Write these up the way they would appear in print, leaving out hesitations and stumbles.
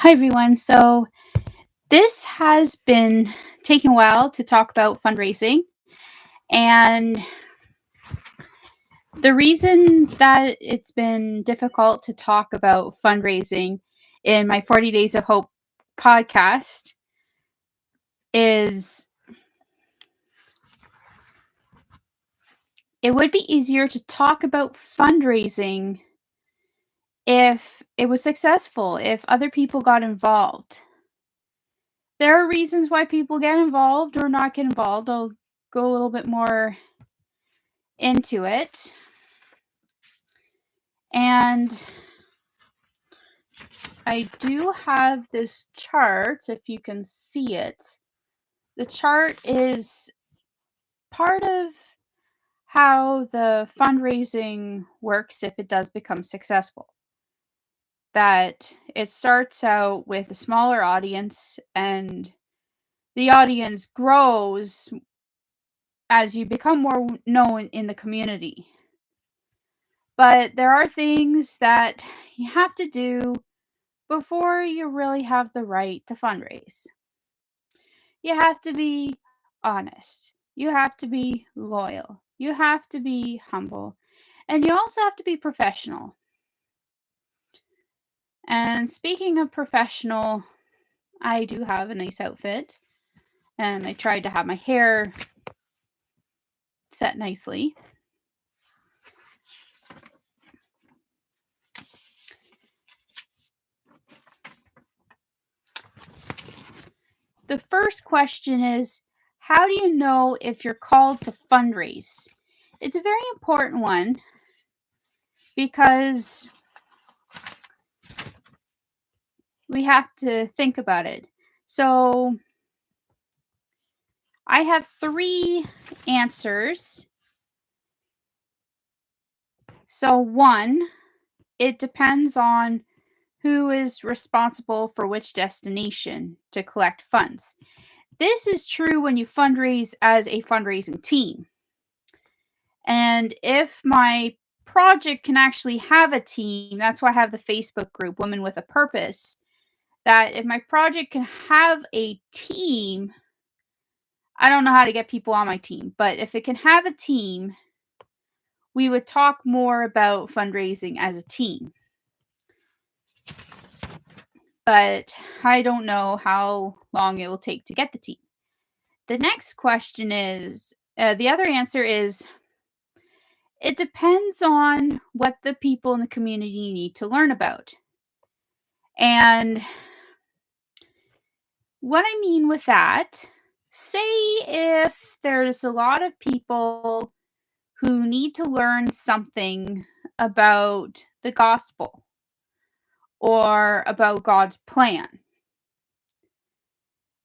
Hi, everyone. So, this has been taking a while to talk about fundraising. And the reason that it's been difficult to talk about fundraising in my 40 Days of Hope podcast is it would be easier to talk about fundraising if it was successful, if other people got involved. There are reasons why people get involved or not get involved. I'll go a little bit more into it. And I do have this chart, if you can see it. The chart is part of how the fundraising works if it does become successful. That it starts out with a smaller audience and the audience grows as you become more known in the community. But there are things that you have to do before you really have the right to fundraise. You have to be honest. You have to be loyal. You have to be humble. And you also have to be professional. And speaking of professional, I do have a nice outfit. And I tried to have my hair set nicely. The first question is, how do you know if you're called to fundraise? It's a very important one because we have to think about it. So I have 3 answers. So 1, it depends on who is responsible for which destination to collect funds. This is true when you fundraise as a fundraising team. And if my project can actually have a team, that's why I have the Facebook group, Women with a Purpose, that if my project can have a team, I don't know how to get people on my team, but if it can have a team, we would talk more about fundraising as a team. But I don't know how long it will take to get the team. The next question is the other answer is it depends on what the people in the community need to learn about. And what I mean with that, say if there's a lot of people who need to learn something about the gospel or about God's plan.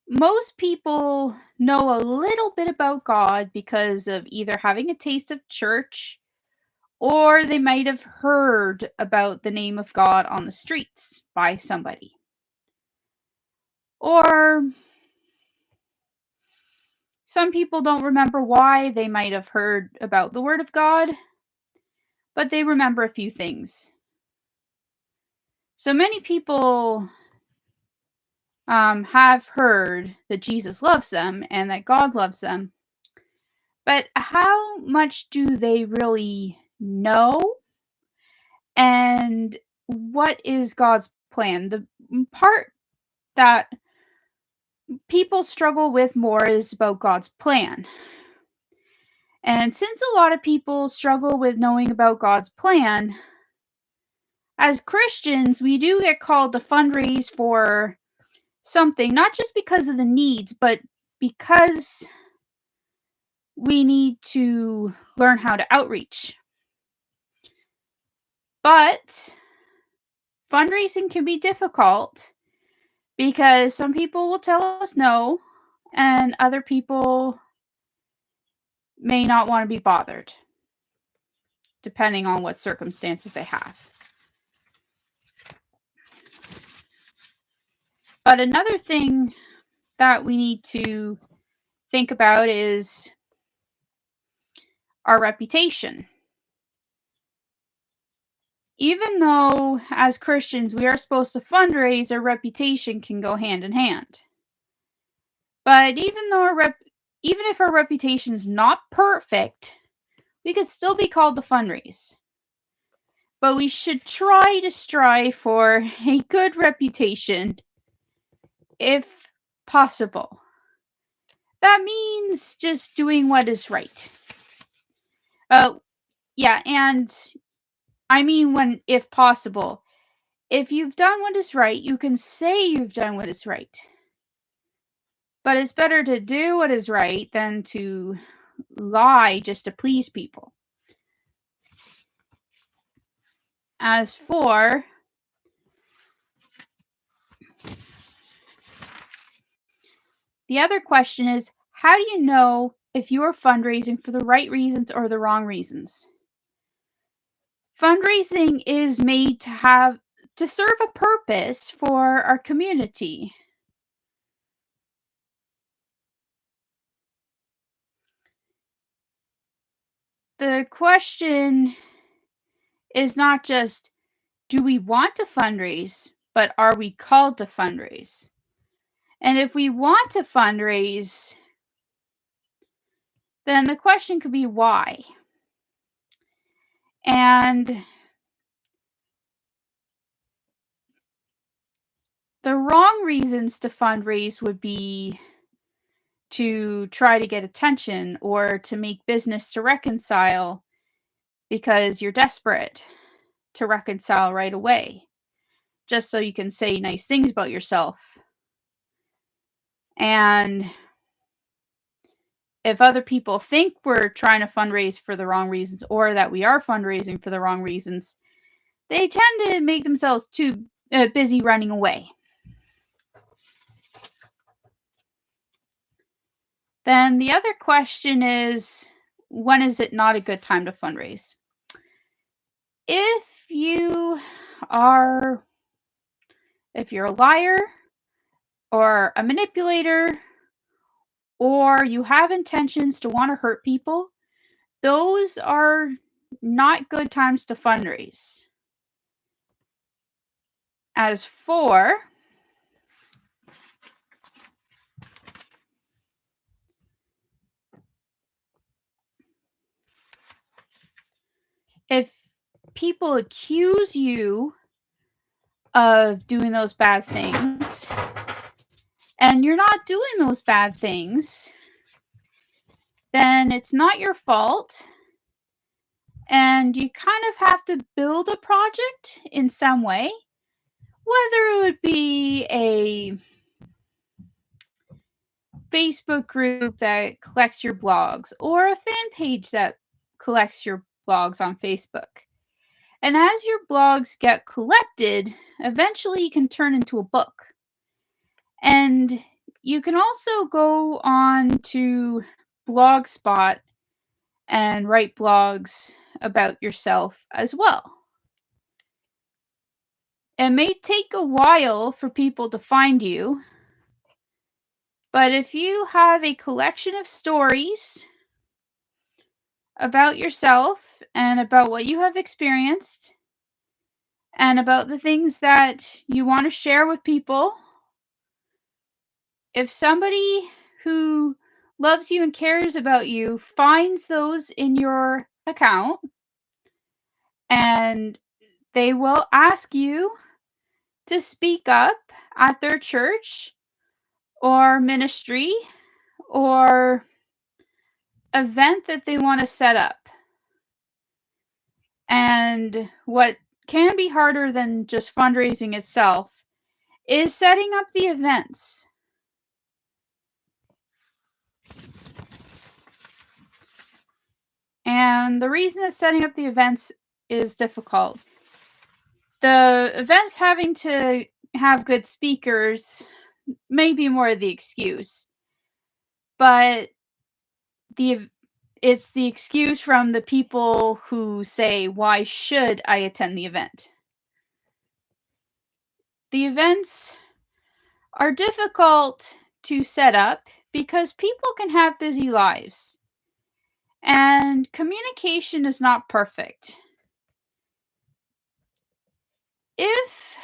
Most people know a little bit about God because of either having a taste of church or they might have heard about the name of God on the streets by somebody. Or some people don't remember why they might have heard about the Word of God, but they remember a few things. So many people have heard that Jesus loves them and that God loves them. But how much do they really know? And what is God's plan? The part that people struggle with more is about God's plan. And since a lot of people struggle with knowing about God's plan, as Christians, we do get called to fundraise for something, not just because of the needs, but because we need to learn how to outreach. But fundraising can be difficult because some people will tell us no, and other people may not want to be bothered, depending on what circumstances they have. But another thing that we need to think about is our reputation. even though as Christians we are supposed to fundraise, our reputation can go hand in hand. But even if our reputation's not perfect, we could still be called to fundraise. But we should try to strive for a good reputation if possible. That means just doing what is right. Yeah, and I mean when if possible. If you've done what is right, you can say you've done what is right. But it's better to do what is right than to lie just to please people. As for the other question is, how do you know if you are fundraising for the right reasons or the wrong reasons? Fundraising is made to serve a purpose for our community. The question is not just, do we want to fundraise, but are we called to fundraise? And if we want to fundraise, then the question could be why. And the wrong reasons to fundraise would be to try to get attention or to make business to reconcile because you're desperate to reconcile right away, just so you can say nice things about yourself. And if other people think we're trying to fundraise for the wrong reasons or that we are fundraising for the wrong reasons, they tend to make themselves too busy running away. Then the other question is, when is it not a good time to fundraise? If you're a liar or a manipulator or you have intentions to want to hurt people, those are not good times to fundraise. As for if people accuse you of doing those bad things and you're not doing those bad things, then it's not your fault. And you kind of have to build a project in some way, whether it would be a Facebook group that collects your blogs or a fan page that collects your blogs on Facebook. And as your blogs get collected, eventually you can turn into a book. And you can also go on to Blogspot and write blogs about yourself as well. It may take a while for people to find you, but if you have a collection of stories about yourself and about what you have experienced and about the things that you want to share with people, if somebody who loves you and cares about you finds those in your account and they will ask you to speak up at their church or ministry or event that they want to set up. And what can be harder than just fundraising itself is setting up the events. And the reason that setting up the events is difficult, the events having to have good speakers may be more the excuse, but it's the excuse from the people who say, why should I attend the event? The events are difficult to set up because people can have busy lives and communication is not perfect. If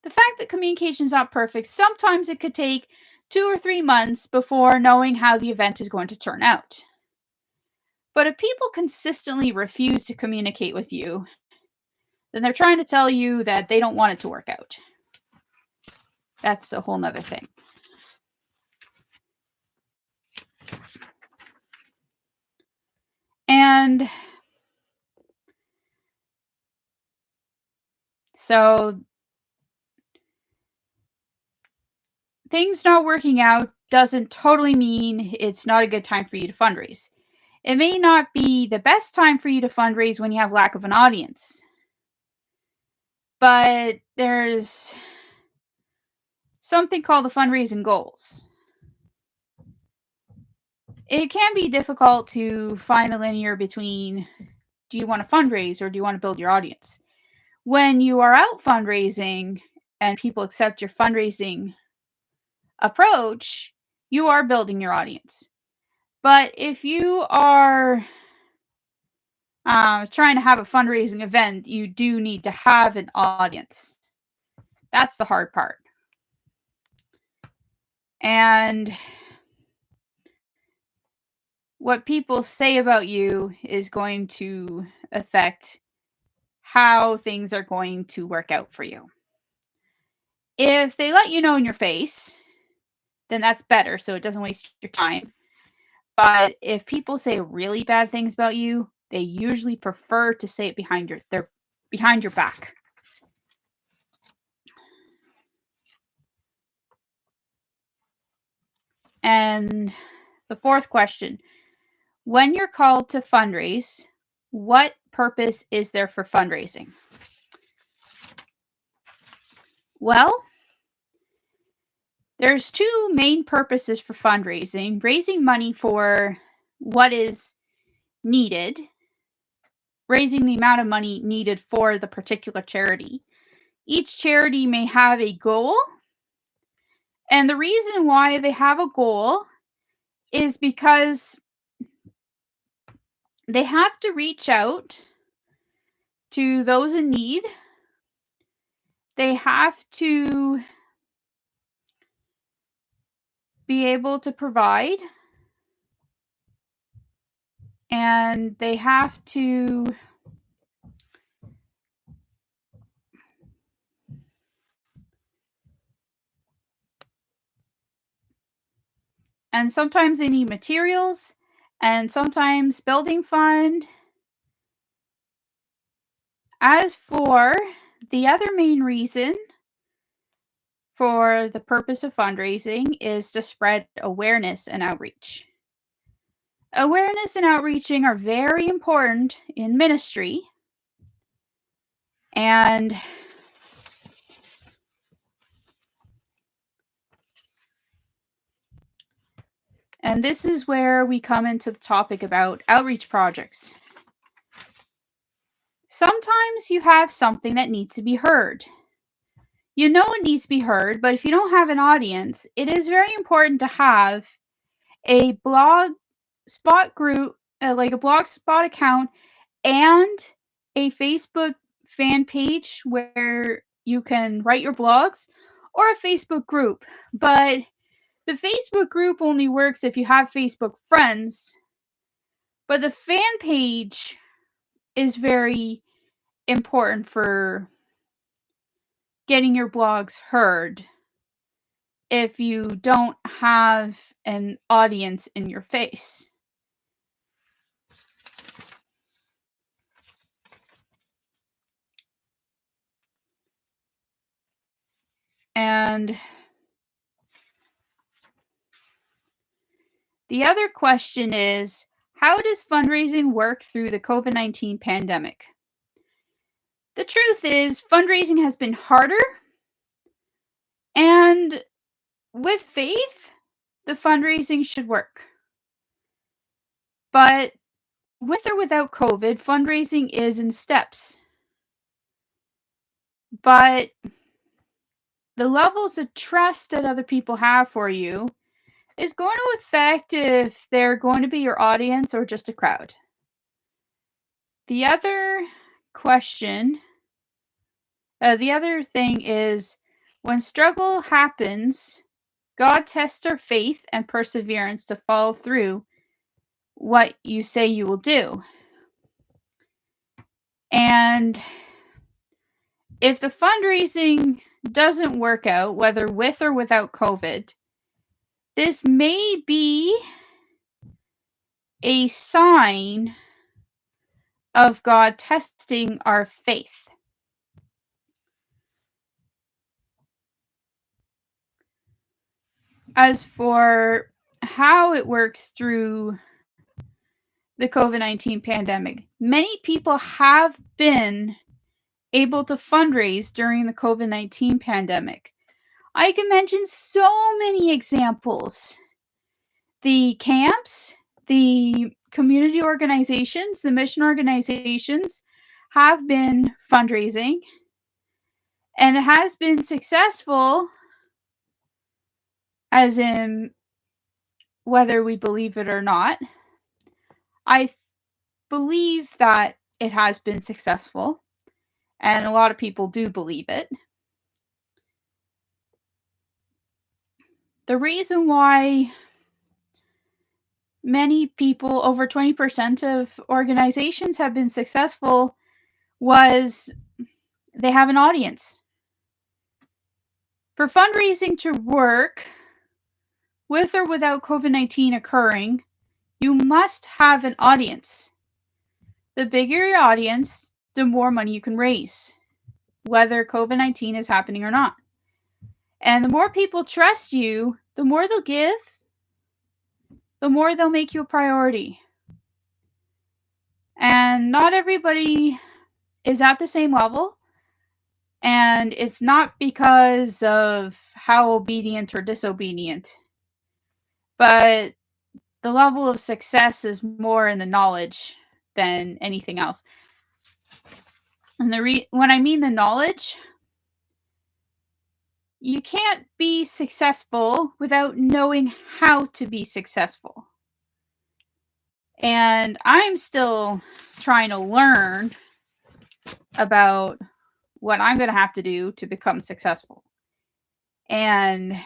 the fact that communication is not perfect, sometimes it could take 2 or 3 months before knowing how the event is going to turn out. But if people consistently refuse to communicate with you, then they're trying to tell you that they don't want it to work out. That's a whole nother thing. And so things not working out doesn't totally mean it's not a good time for you to fundraise. It may not be the best time for you to fundraise when you have lack of an audience. But there's something called the fundraising goals. It can be difficult to find the linear between do you want to fundraise or do you want to build your audience? When you are out fundraising and people accept your fundraising approach, you are building your audience. But if you are trying to have a fundraising event, you do need to have an audience. That's the hard part. And what people say about you is going to affect how things are going to work out for you. If they let you know in your face, then that's better, so it doesn't waste your time. But if people say really bad things about you, they usually prefer to say it behind your back. And the fourth question, when you're called to fundraise, what purpose is there for fundraising? Well, there's two main purposes for fundraising: raising money for what is needed, raising the amount of money needed for the particular charity. Each charity may have a goal, and the reason why they have a goal is because they have to reach out to those in need. They have to be able to provide, and they have to and sometimes they need materials, and sometimes building fund. As for the other main reason for the purpose of fundraising is to spread awareness and outreach. Awareness and outreaching are very important in ministry, and this is where we come into the topic about outreach projects. Sometimes you have something that needs to be heard. You know it needs to be heard, but if you don't have an audience, it is very important to have a blog spot group, like a blog spot account, and a Facebook fan page where you can write your blogs, or a Facebook group. But the Facebook group only works if you have Facebook friends. But the fan page is very important for getting your blogs heard if you don't have an audience in your face. And the other question is, how does fundraising work through the COVID-19 pandemic? The truth is, fundraising has been harder, and with faith, the fundraising should work. But with or without COVID, fundraising is in steps. But the levels of trust that other people have for you is going to affect if they're going to be your audience or just a crowd. The other question The other thing is when struggle happens, God tests our faith and perseverance to follow through what you say you will do. And if the fundraising doesn't work out, whether with or without COVID, this may be a sign of God testing our faith. As for how it works through the COVID-19 pandemic, many people have been able to fundraise during the COVID-19 pandemic. I can mention so many examples. The camps, the community organizations, the mission organizations have been fundraising, and it has been successful, as in whether we believe it or not. I believe that it has been successful, and a lot of people do believe it. The reason why many people, over 20% of organizations, have been successful was they have an audience. For fundraising to work, with or without COVID-19 occurring, you must have an audience. The bigger your audience, the more money you can raise, whether COVID-19 is happening or not. And the more people trust you, the more they'll give, the more they'll make you a priority. And not everybody is at the same level. And it's not because of how obedient or disobedient, but the level of success is more in the knowledge than anything else. And when I mean the knowledge, you can't be successful without knowing how to be successful. And I'm still trying to learn about what I'm going to have to do to become successful. And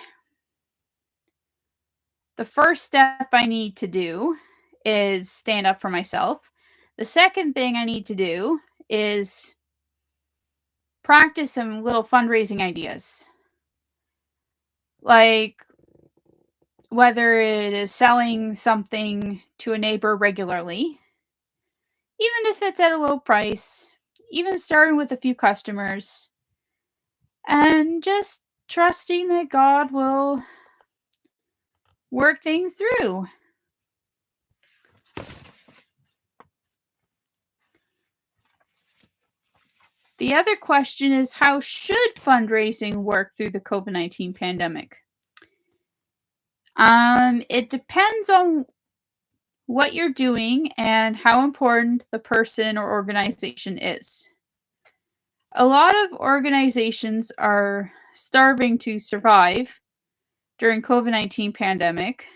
the first step I need to do is stand up for myself. The second thing I need to do is practice some little fundraising ideas. Like whether it is selling something to a neighbor regularly, even if it's at a low price, even starting with a few customers, and just trusting that God will work things through. The other question is, how should fundraising work through the COVID-19 pandemic? It depends on what you're doing and how important the person or organization is. A lot of organizations are starving to survive during COVID-19 pandemic.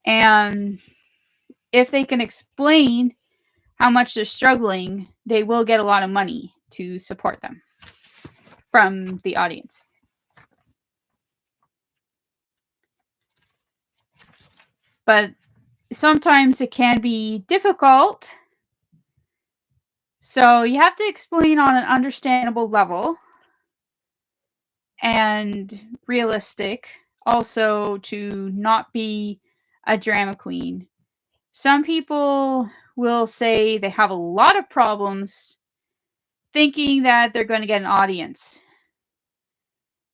And if they can explain how much they're struggling, they will get a lot of money to support them from the audience. But sometimes it can be difficult. So you have to explain on an understandable level and realistic, also to not be a drama queen. Some people will say they have a lot of problems thinking that they're going to get an audience.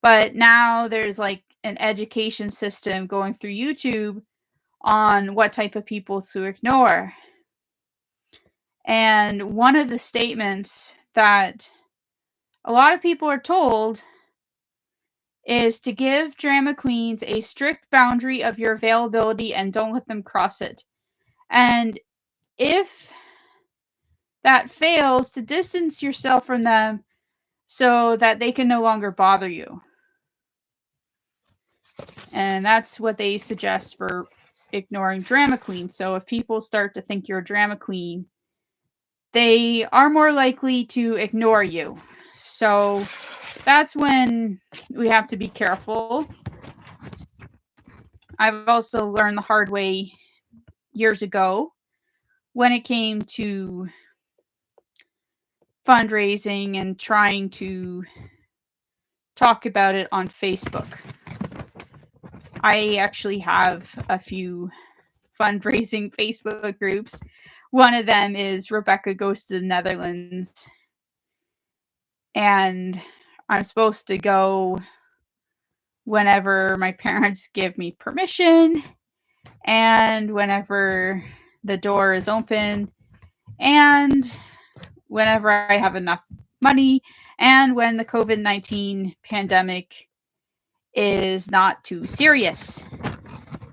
But now there's like an education system going through YouTube on what type of people to ignore. And one of the statements that a lot of people are told is to give drama queens a strict boundary of your availability and don't let them cross it. And if that fails, to distance yourself from them so that they can no longer bother you. And that's what they suggest for ignoring drama queens. So if people start to think you're a drama queen, they are more likely to ignore you. So that's when we have to be careful. I've also learned the hard way years ago when it came to fundraising and trying to talk about it on Facebook. I actually have a few fundraising Facebook groups. One of them is Rebecca Goes to the Netherlands. And I'm supposed to go whenever my parents give me permission and whenever the door is open and whenever I have enough money and when the COVID-19 pandemic is not too serious.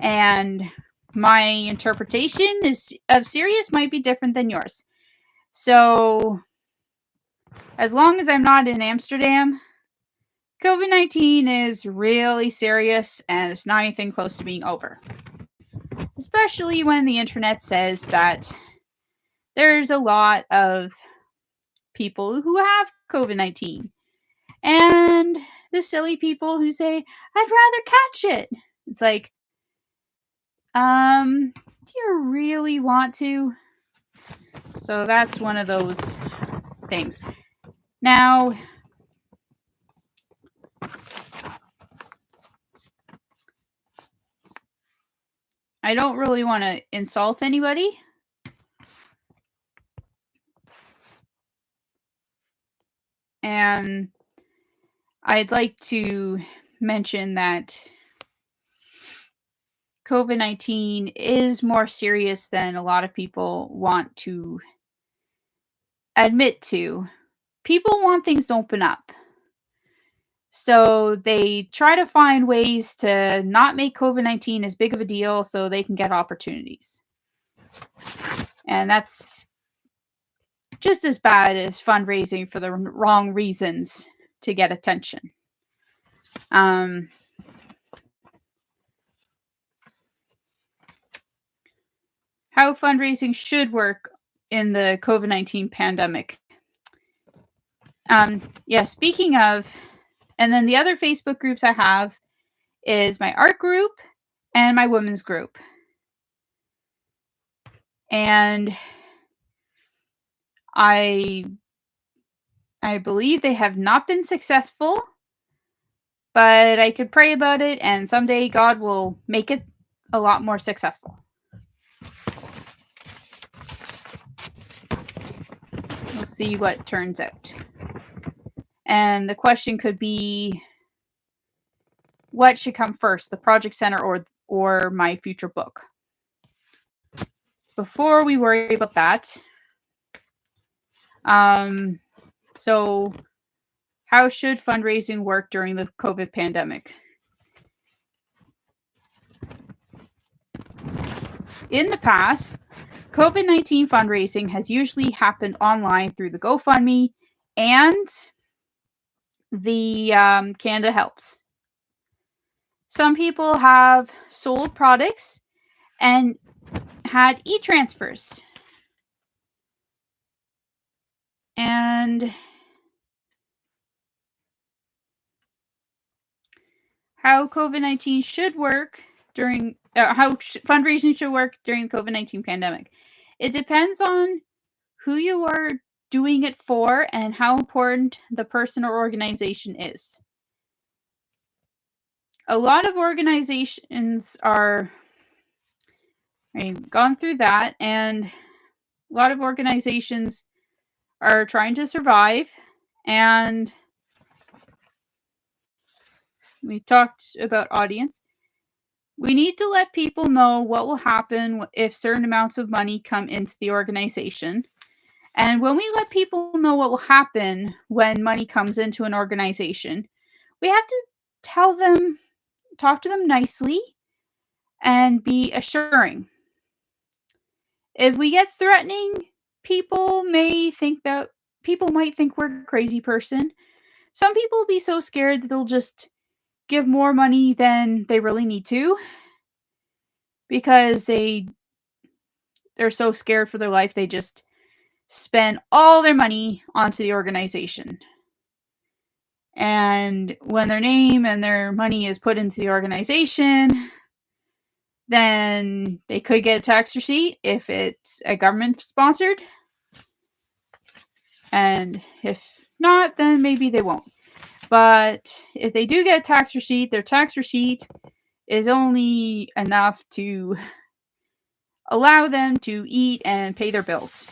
And my interpretation of serious might be different than yours. So as long as I'm not in Amsterdam, COVID-19 is really serious and it's not anything close to being over. Especially when the internet says that there's a lot of people who have COVID-19. And the silly people who say, I'd rather catch it. It's like, do you really want to? So that's one of those things. Now, I don't really want to insult anybody. And I'd like to mention that COVID-19 is more serious than a lot of people want to admit to. People want things to open up. So they try to find ways to not make COVID-19 as big of a deal so they can get opportunities. And that's just as bad as fundraising for the wrong reasons to get attention. How fundraising should work in the COVID-19 pandemic. Speaking of, and then the other Facebook groups I have is my art group and my women's group. And I believe they have not been successful, but I could pray about it and someday God will make it a lot more successful. We'll see what turns out. And the question could be, what should come first, the Project Center or my future book? Before we worry about that, so how should fundraising work during the COVID pandemic? In the past, COVID-19 fundraising has usually happened online through the GoFundMe and the Canada Helps. Some people have sold products and had e-transfers. And how COVID-19 should work during fundraising should work during the COVID-19 pandemic. It depends on who you are doing it for and how important the person or organization is. A lot of organizations are gone through that, and a lot of organizations are trying to survive. And we talked about audience. We need to let people know what will happen if certain amounts of money come into the organization. And when we let people know what will happen when money comes into an organization, we have to talk to them nicely, and be assuring. If we get threatening, people might think we're a crazy person. Some people will be so scared that they'll just give more money than they really need to because they're so scared for their life they just spend all their money onto the organization. And when their name and their money is put into the organization, then they could get a tax receipt if it's a government sponsored. And if not, then maybe they won't. But if they do get a tax receipt, their tax receipt is only enough to allow them to eat and pay their bills.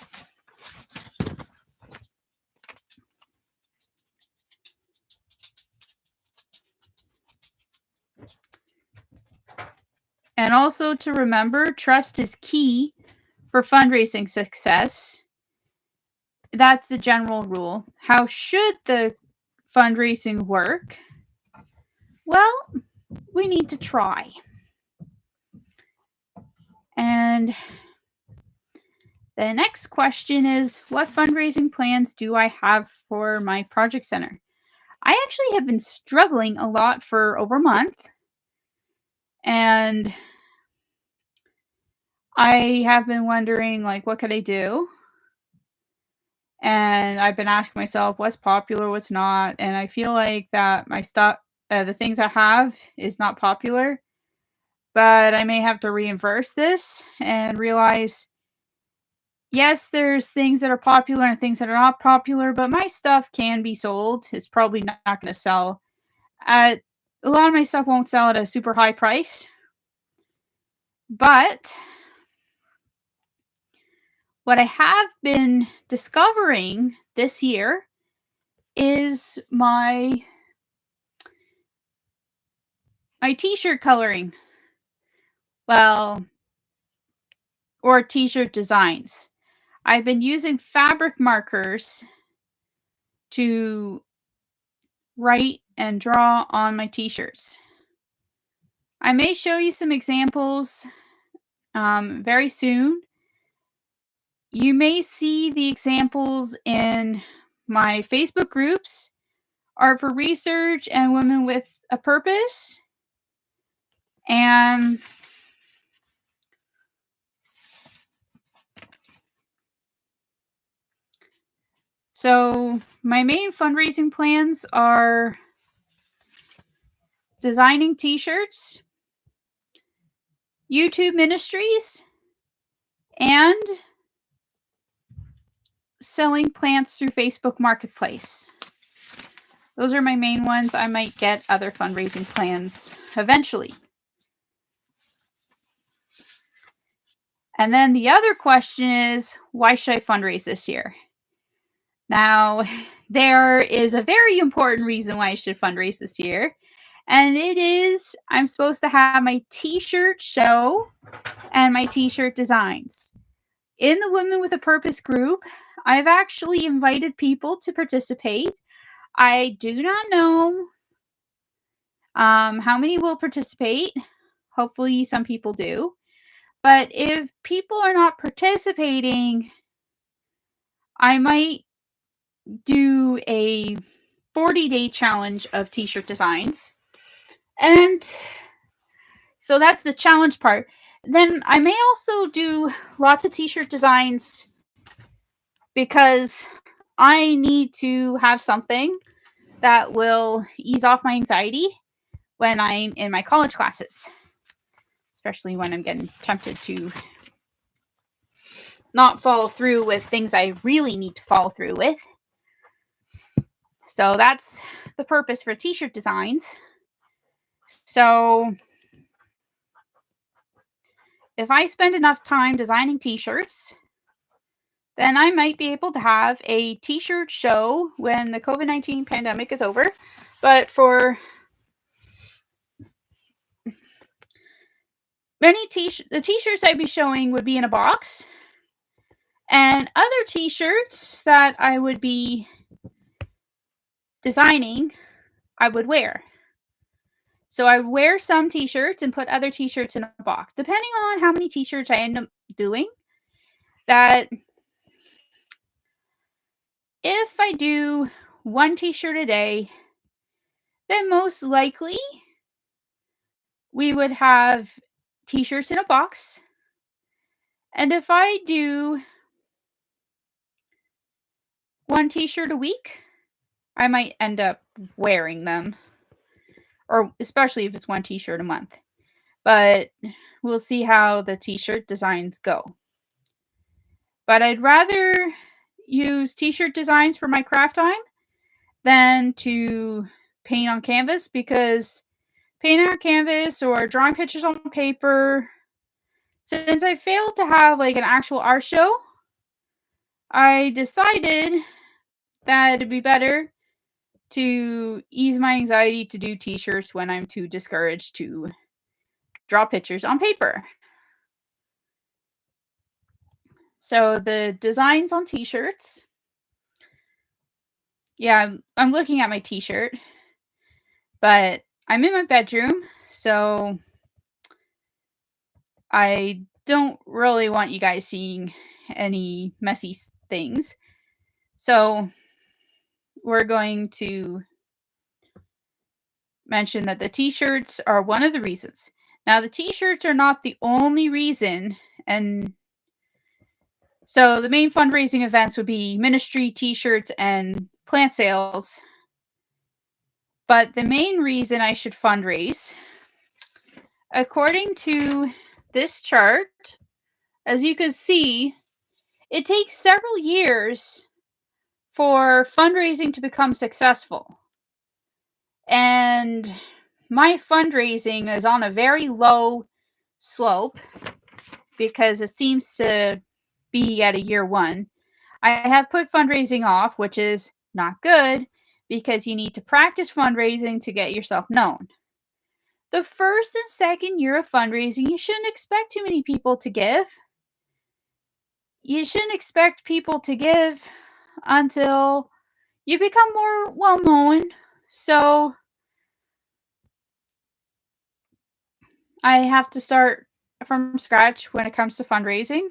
And also to remember, trust is key for fundraising success. That's the general rule. How should the fundraising work? Well, we need to try. And the next question is, what fundraising plans do I have for my project center? I actually have been struggling a lot for over a month. And I have been wondering, like, what could I do? And I've been asking myself what's popular, what's not. And I feel like that my stuff, the things I have, is not popular. But I may have to reinverse this and realize, yes, there's things that are popular and things that are not popular, but my stuff can be sold. It's probably not going to sell at a lot of my stuff won't sell at a super high price. But what I have been discovering this year is my t-shirt coloring. Well, or t-shirt designs. I've been using fabric markers to write and draw on my t-shirts. I may show you some examples very soon. You may see the examples in my Facebook groups, Art for Research and Women with a Purpose. And so my main fundraising plans are designing t-shirts, YouTube ministries, and selling plants through Facebook Marketplace. Those are my main ones. I might get other fundraising plans eventually. And then the other question is, why should I fundraise this year? Now, there is a very important reason why I should fundraise this year. And it is, I'm supposed to have my t-shirt show and my t-shirt designs. In the Women with a Purpose group, I've actually invited people to participate. I do not know how many will participate. Hopefully some people do. But if people are not participating, I might do a 40-day challenge of t-shirt designs. And so that's the challenge part. Then I may also do lots of t-shirt designs because I need to have something that will ease off my anxiety when I'm in my college classes, especially when I'm getting tempted to not follow through with things I really need to follow through with. So that's the purpose for t-shirt designs. So if I spend enough time designing t-shirts, then I might be able to have a t-shirt show when the COVID-19 pandemic is over. But for many the t-shirts I'd be showing would be in a box. And other t-shirts that I would be designing, I would wear. So I would wear some t-shirts and put other t-shirts in a box. Depending on how many t-shirts I end up doing, that if I do one t-shirt a day, then most likely we would have t-shirts in a box. And if I do one t-shirt a week, I might end up wearing them, or especially if it's one t-shirt a month. But we'll see how the t-shirt designs go. But I'd rather use t-shirt designs for my craft time than to paint on canvas, because painting on canvas or drawing pictures on paper, since I failed to have like an actual art show, I decided that it'd be better to ease my anxiety to do t-shirts when I'm too discouraged to draw pictures on paper. So the designs on t-shirts, yeah, I'm looking at my t-shirt, but I'm in my bedroom, so I don't really want you guys seeing any messy things. So we're going to mention that the t-shirts are one of the reasons. Now, the t-shirts are not the only reason, and so the main fundraising events would be ministry t-shirts and plant sales. But the main reason I should fundraise, according to this chart, as you can see, it takes several years for fundraising to become successful. And my fundraising is on a very low slope because it seems to be at a year one. I have put fundraising off, which is not good because you need to practice fundraising to get yourself known. The first and second year of fundraising, you shouldn't expect too many people to give. You shouldn't expect people to give until you become more well known. So I have to start from scratch when it comes to fundraising.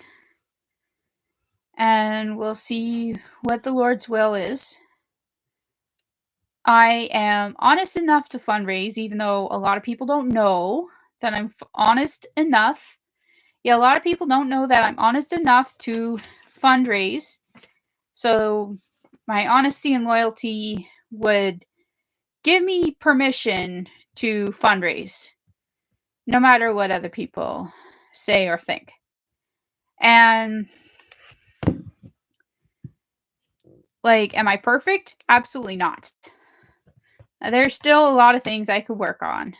And we'll see what the Lord's will is. I am honest enough to fundraise, even though a lot of people don't know that I'm honest enough. Yeah, a lot of people don't know that I'm honest enough to fundraise. So my honesty and loyalty would give me permission to fundraise, no matter what other people say or think. And like, am I perfect? Absolutely not. There's still a lot of things I could work on.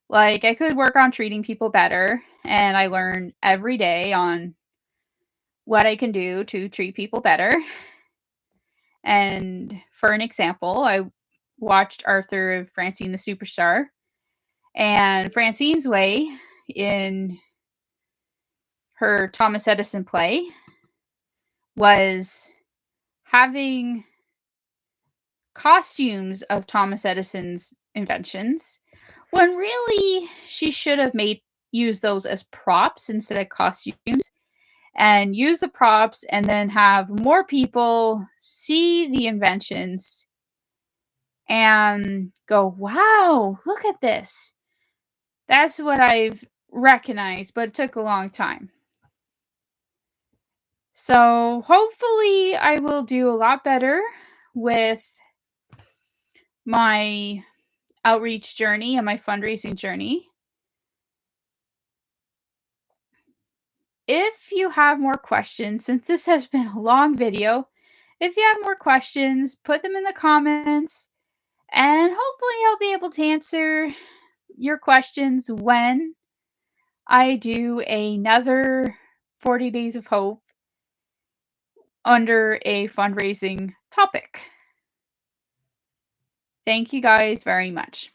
Like, I could work on treating people better, and I learn every day on what I can do to treat people better. And for an example, I watched Arthur of Francine the Superstar, and Francine's way in her Thomas Edison play was having costumes of Thomas Edison's inventions, when really she should have use those as props instead of costumes, and use the props and then have more people see the inventions and go, wow, look at this. That's what I've recognized, but it took a long time. So hopefully I will do a lot better with my outreach journey and my fundraising journey. If you have more questions, since this has been a long video, if you have more questions, put them in the comments, and hopefully I'll be able to answer your questions when I do another 40 Days of Hope under a fundraising topic. Thank you guys very much.